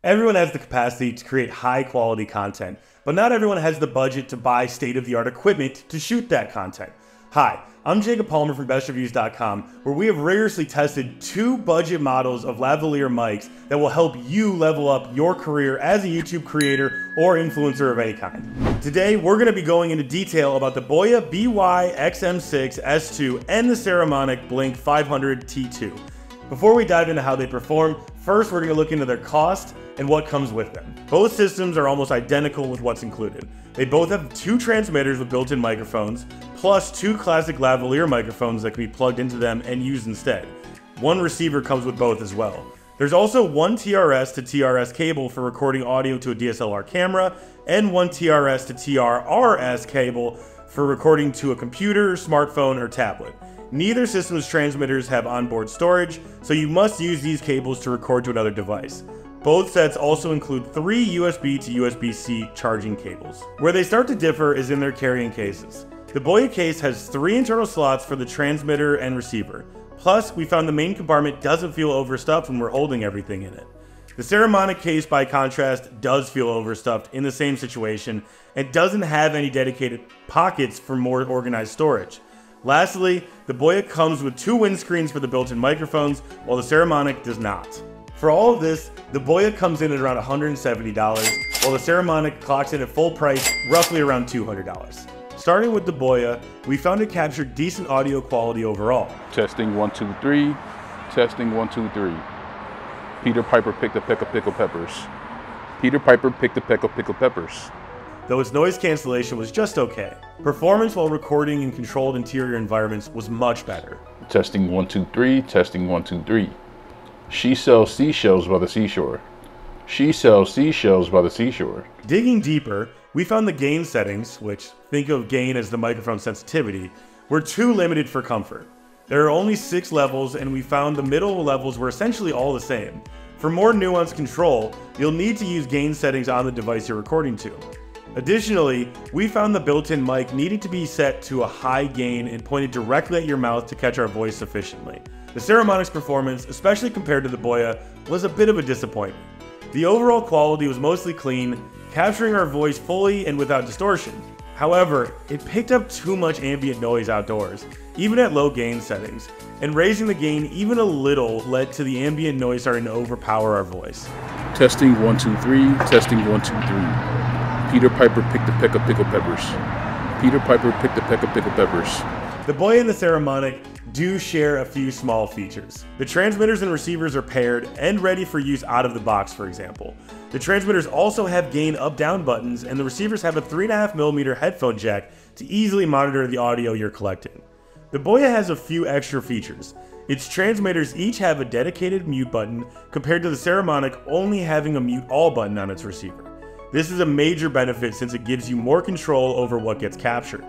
Everyone has the capacity to create high quality content, but not everyone has the budget to buy state-of-the-art equipment to shoot that content. Hi, I'm Jacob Palmer from bestreviews.com, where we have rigorously tested 2 budget models of lavalier mics that will help you level up your career as a YouTube creator or influencer of any kind. Today, we're going to be going into detail about the Boya BY-XM6 S2 and the Saramonic Blink 500 T2. Before we dive into how they perform, first we're going to look into their cost and what comes with them. Both systems are almost identical with what's included. They both have 2 transmitters with built-in microphones, plus 2 classic lavalier microphones that can be plugged into them and used instead. 1 receiver comes with both as well. There's also 1 TRS to TRS cable for recording audio to a DSLR camera, and 1 TRS to TRRS cable for recording to a computer, smartphone, or tablet. Neither system's transmitters have onboard storage, so you must use these cables to record to another device. Both sets also include 3 USB to USB-C charging cables. Where they start to differ is in their carrying cases. The Boya case has 3 internal slots for the transmitter and receiver. Plus, we found the main compartment doesn't feel overstuffed when we're holding everything in it. The Saramonic case, by contrast, does feel overstuffed in the same situation and doesn't have any dedicated pockets for more organized storage. Lastly, the Boya comes with 2 windscreens for the built-in microphones, while the Saramonic does not. For all of this, the Boya comes in at around $170, while the Saramonic clocks in at full price, roughly around $200. Starting with the Boya, we found it captured decent audio quality overall. Testing 1 2 3. Testing 1 2 3. Peter Piper picked a peck of pickled peppers. Peter Piper picked a peck of pickled peppers. Though its noise cancellation was just okay. Performance while recording in controlled interior environments was much better. Testing 1 2 3. Testing 1 2 3. She sells seashells by the seashore. She sells seashells by the seashore. Digging deeper, we found the gain settings, which, think of gain as the microphone sensitivity, were too limited for comfort. There are only 6 levels, and we found the middle levels were essentially all the same. For more nuanced control, you'll need to use gain settings on the device you're recording to. Additionally, we found the built-in mic needed to be set to a high gain and pointed directly at your mouth to catch our voice sufficiently. The Saramonic's performance, especially compared to the Boya, was a bit of a disappointment. The overall quality was mostly clean, capturing our voice fully and without distortion. However, it picked up too much ambient noise outdoors, even at low gain settings, and raising the gain even a little led to the ambient noise starting to overpower our voice. Testing 1 2 3. Testing 1 2 3. Peter Piper picked a peck of pickled peppers. Peter Piper picked a peck of pickled peppers. The Boya and the Saramonic do share a few small features. The transmitters and receivers are paired and ready for use out of the box, for example. The transmitters also have gain up-down buttons, and the receivers have a 3.5mm headphone jack to easily monitor the audio you're collecting. The Boya has a few extra features. Its transmitters each have a dedicated mute button, compared to the Saramonic only having a mute all button on its receiver. This is a major benefit since it gives you more control over what gets captured.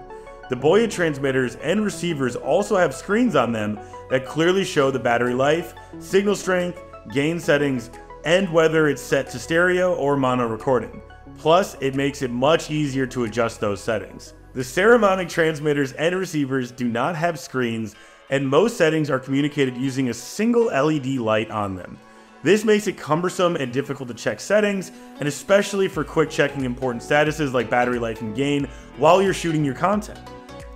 The Boya transmitters and receivers also have screens on them that clearly show the battery life, signal strength, gain settings, and whether it's set to stereo or mono recording. Plus, it makes it much easier to adjust those settings. The Saramonic transmitters and receivers do not have screens, and most settings are communicated using a single LED light on them. This makes it cumbersome and difficult to check settings, and especially for quick checking important statuses like battery life and gain while you're shooting your content.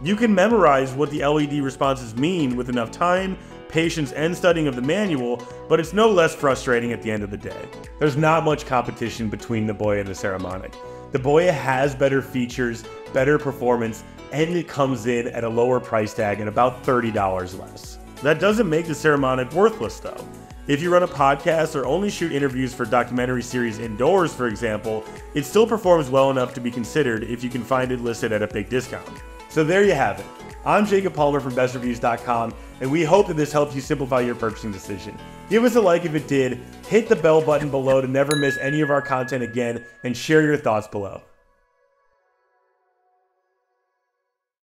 You can memorize what the LED responses mean with enough time, patience, and studying of the manual, but it's no less frustrating at the end of the day. There's not much competition between the Boya and the Saramonic. The Boya has better features, better performance, and it comes in at a lower price tag and about $30 less. That doesn't make the Saramonic worthless though. If you run a podcast or only shoot interviews for documentary series indoors, for example, it still performs well enough to be considered if you can find it listed at a big discount. So there you have it. I'm Jacob Palmer from bestreviews.com, and we hope that this helps you simplify your purchasing decision. Give us a like if it did, hit the bell button below to never miss any of our content again, and share your thoughts below.